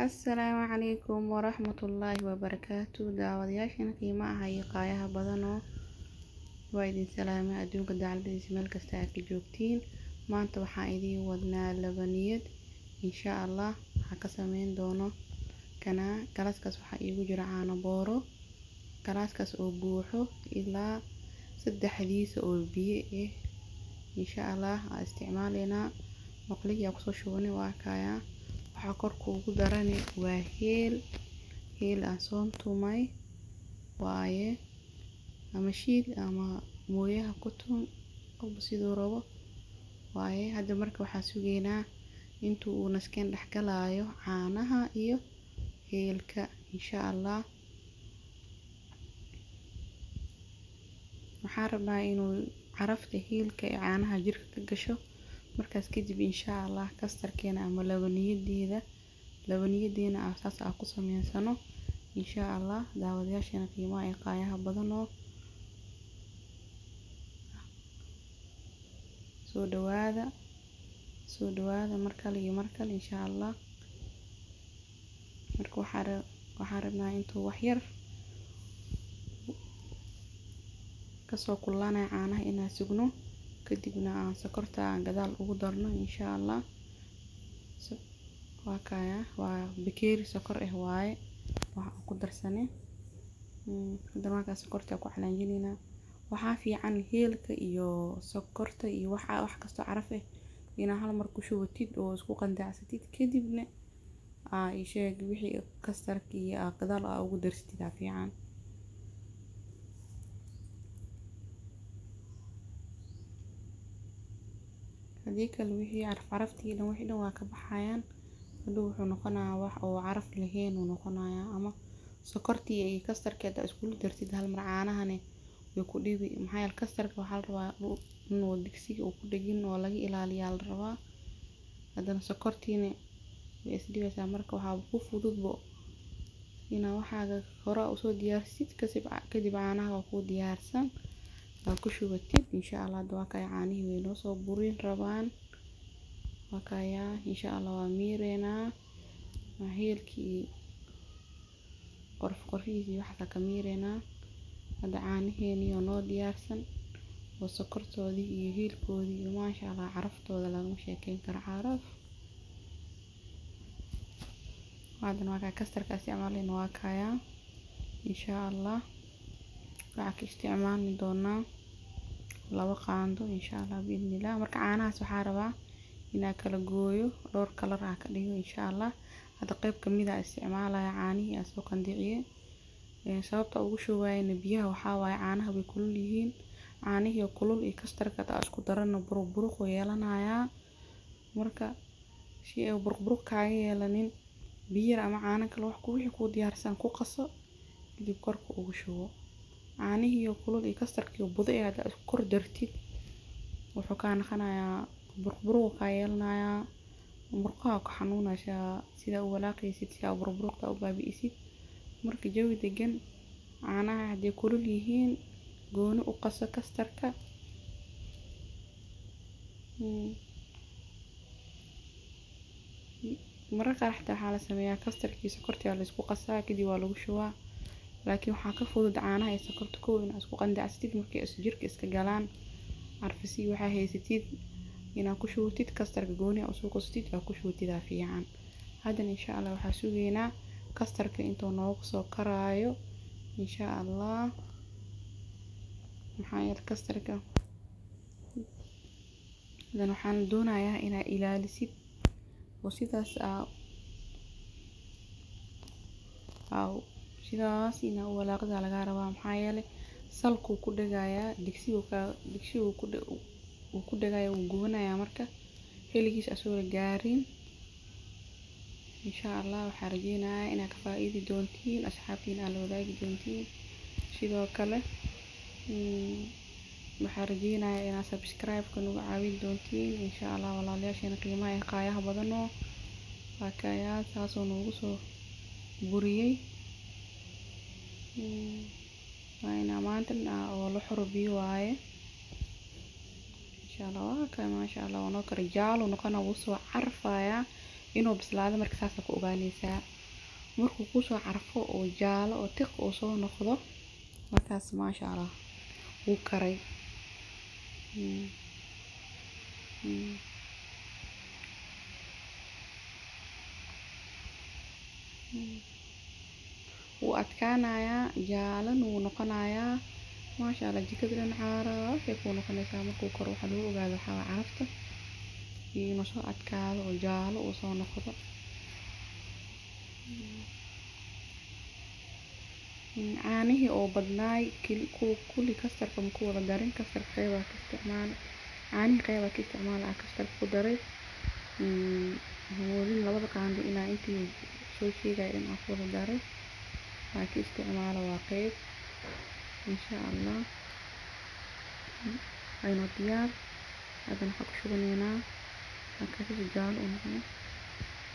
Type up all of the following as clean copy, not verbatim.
Assalaamu calaykum waraxmatullaahi wabarakaatu. Daawadayaashana qiimaha iyo qaayaha badanoo waa idin salaama adduunka dacaladiisa meel kasta aad ka joogtiin. Maanta waxaan idiin wadnaa labaniyad insha Allah waxaa ka sameyn doono galaaskaas waxaa iigu jira caano booro, galaaskaas oo buuxo ilaa 3 oo biyo insha Allah aan isticmaaleynaa. Maqliga kusoo shubani waa kaya waxaa korka ugu darani waa heel aan soo tumay waaye ama shiid ama mooyaha ku tun qofba sidoo rabo waaye. Hadda marka waxaa sugeynaa intuu uu naskeen dhex galaayo caanaha iyo heelka insha Allah. waxaan rabnaa inuu carafta heelka iyo caanaha jirka ka gasho. markaas kadib insha Allah kastarkeena ama labaniyadeena asaas aan ku sameysano insha Allah. Daawadayaashana qiimaha iyo qaayaha badanoo soo dhawaada markale iyo markale insha Allah. marka waxaan rabnaa intuu wax yar kasoo kululaanaya caanaha inaan sugno kadibna aan sokorta aan gadaal ugu darno insha Allah. waa kaya waa bakeeri sokor waaye waxaan ku darsanay hadda markaas sokorta ku calaanjinayna. waxaa fiican heelka iyo sokorta iyo wax kasto caraf inaa hal mar ku shubatid oo isku qandacsatid kadibna wixii kastarka iyo gadaal ugu darsatid fiican. hadii kale wixii caraftii dhan waa ka baxayaan hadhow wuxuu noqonayaa wax oo caraf lahayn uu noqonayaa ama sokortii iyo kastarkeeda isku dartid hal mar caanahana way ku dhibi. maxaa yeelay kastarka waxaa la rabaa inuu digsiga uu ku dhagin oo laga ilaaliyo la rabaa. haddana sokortiina way isdhibaysaa marka waxaa ku fududbo inaa waxaaga hore u soo diyaarsid kadib caanaha waa ku diyaarsan ku shubatid insha Allah. hadda waa kaya caanihi way noo soo burin rabaan waa kaya insha Allah. waa miireynaa heelkii qorfihiisa waxaa ka miireynaa. hadda caanaheeni oo noo diyaarsan oo sokortoodii iyo heelkoodii iyo maasha Allah caraftooda lagama sheekeyn karo caraf. haddana waa kaya kastarka isticmaalayna waa kaya insha Allah. waxaa ka isticmaali doonaa 2 qaando insha Allah biidhnillah. marka caanahaas waxaa rabaa inaa kala gooyo dhowr kalar ka dhigo insha Allah. hadda qayb kamid ah isticmaalaya caanihi aan soo qandiciyay sababta ugu shubayna biyaha waxaa waaye caanaha way kulul yihiin. caanihi oo kulul iyo kastarka isku darana buruq yeelanayaa. marka si ay buruq kaaga yeelanin biyo ama caano kale wax wixii ku diyaarsan ku qaso kadib korka ugu shubo. caanihi oo kulul iyo kastarkii oo budo aad isku kor dartid wuxuu ka noqonayaa buruq ka yeelanayaa. murqaha ka xanuunaysaa sida u walaaqaysid si aad buruqda u baabi'isid. marka jawi degan caanaha hadday kulul yihiin gooni u qaso kastarka mararka qaar xitaa waxaa la sameeyaa kastarkii sokortii la isku qasaa kadib waa lagu shubaa. laakiin waxaa ka fudud caanaha iyo sokorta koow inaad isku qandacsatid markay jirka iska galaan carfisi waxaa haysatid inaad ku shubatid kastarka gooni u soo qastid oo ku shubatid fiican. haddana insha Allah waxaa sugeynaa kastarka intuu noogu soo karaayo insha Allah. maxaa yeelay kastarka haddana waxaan doonayaa inaad ilaalisid oo sidaas inaa walaaqda laga rabaa. maxaa yeelay salku ku dhagayaa digsiga uu ku dhagayaa uu gubanayaa marka xilligiisa asoo la gaarin insha Allah. waxaan rajeynayaa inaad ka faa'iidi doontiin asxaabtiina aad la wadaagi doontiin sidoo kale. waxaan rajeynayaa inaad subscribe-ka nagu caawin doontiin insha Allah. walaalayaashana qiimaha iyo qaayaha badanoo waa kaya taasoo noogu soo buriyay waana maanta oo la xoro biyo waaye insha Allah. waa kaya maasha Allah waa noo kara jaalo noqona wuu soo carfaya inuu bislaado marka saas ku ogaanaysaa markuu ku soo carfo oo jaalo oo tiq oo soo noqdo markaas maasha Allah wuu karay wuu adkaanayaa jaalana wuu noqonayaa maasha Allah jikada dhan caaraas ay ku noqonaysaa markuu karo waxa lagu ogaado waxaa carafta inuu soo adkaado oo jaalo uu soo noqdo caanihii oo badnaay kulli kastarka ma ku wada darin kastarka qeyba ka isticmaal caanihii qeyba ka isticmaal kastarka ku daray hoolin labada qaando ilaa intii soo sheegay in aan ku wada daray waa ka isticmaalo waa qeyb insha Allah aynu diyaar haddana waxaan ku shubaneynaa markaas jaalo u noqdo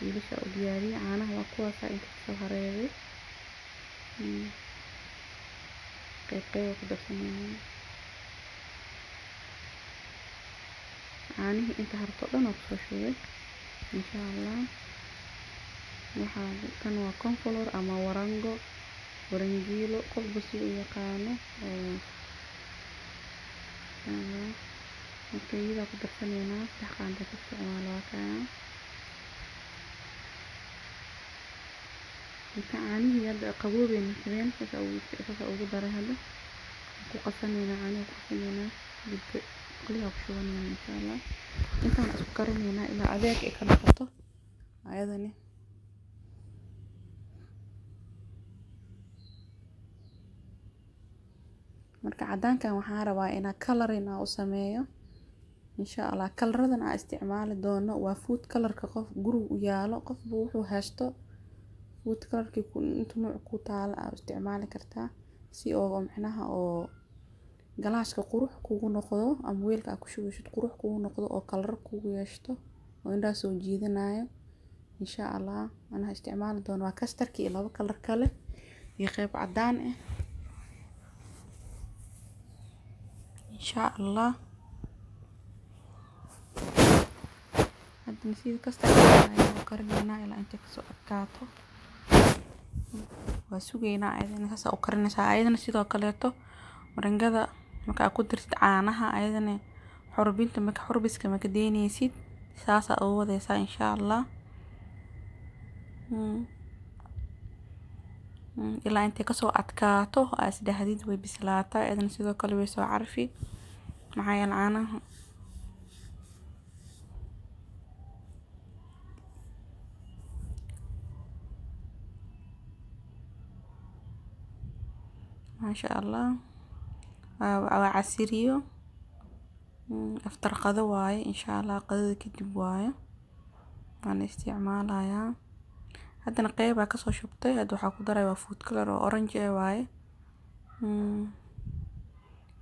wiilasha u diyaariyay caanaha waa kuwaasa inta soo hareeyay qeyb ku darsaneynaa caanihii inta harto dhan oo kusoo shubay insha Allah waxaa kan waa cornflour ama warangiilo qofba si u yaqaano marka iyada ku darsaneynaa sax qaanda ka isticmaalo waa kaa marka caanihii hadda qaboobeen sabeen saas ugu daray hadda ku qasaneynaa caanihi ku qasaneynaa dibka qaliga ku shubaneynaa insha Allah intaan isku karineynaa ilaa adeeg ay ka noqoto ayadani marka cadaankan waxaan rabaa inaan coloring u sameeyo insha Allah color-radan aan isticmaali doono waa food color-ka qof guriga u yaalo qofba wuxuu haysto food color-ki inta nooc ku taala aad isticmaali kartaa si oo macnaha oo galaaska qurux kugu noqdo ama weelka aad ku shubashid qurux kugu noqdo oo color kugu yeeshto oo indhaha soo jiidanayo insha Allah ana isticmaali doono waa kastarki iyo laba color kale iyo qeyb cadaan ah insha Allah hadda sida kastarka ayaan karinayna ilaa inta ka soo adkaato waa sugeynaa ayadana saas u karinaysaa ayadana sidoo kaleeto marangada marka ku dirtid caanaha ayadana xurbiska ma ka deynaysid saas oo wadaysaa insha Allah ilaa inta ka soo adkaato as dhahdid way bislaataa ayadana sidoo kale way soo carfi maxaa yeelay caanaha maasha Allah waa casiriyo aftar qado waaye insha Allah qadada kadib waaye waan isticmaalayaa haddana qeyb ka soo shubtay hadda waxaa ku daray waa food color oo orange waaye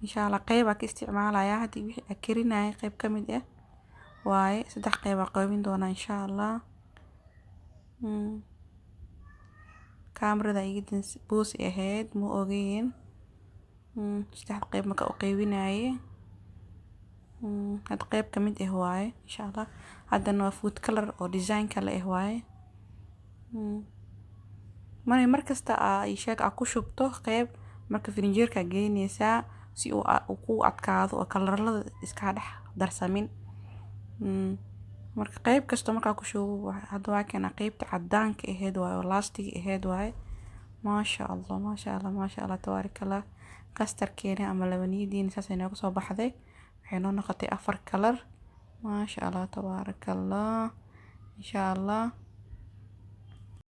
insha Allah qeyb ka isticmaalayaa hadii wixii karinay qeyb kamid ah waaye saddex qeyb qaybin doona insha Allah kaamirada iga boos ahayd ma ogeyn saddex qeyb marka u qaybinaayay had qeyb kamid ah waaye insha Allah haddana waa food color oo design kale ah waaye markasta ay sheeg ku shubto qeyb marka firinjeerka geynaysaa si uu ku adkaado oo kalarada iska dhex darsamin marka qeyb kasta marka ku shubo hadda waa kana qeybta cadaanka ahayd waaye oo lastig ahayd waaye maasha Allah tabaarakallah kastarkeena ama labaniyadiina saas ay nooga soo baxday waxay noo noqotay 4 kalar maasha Allah tabaarakallah insha Allah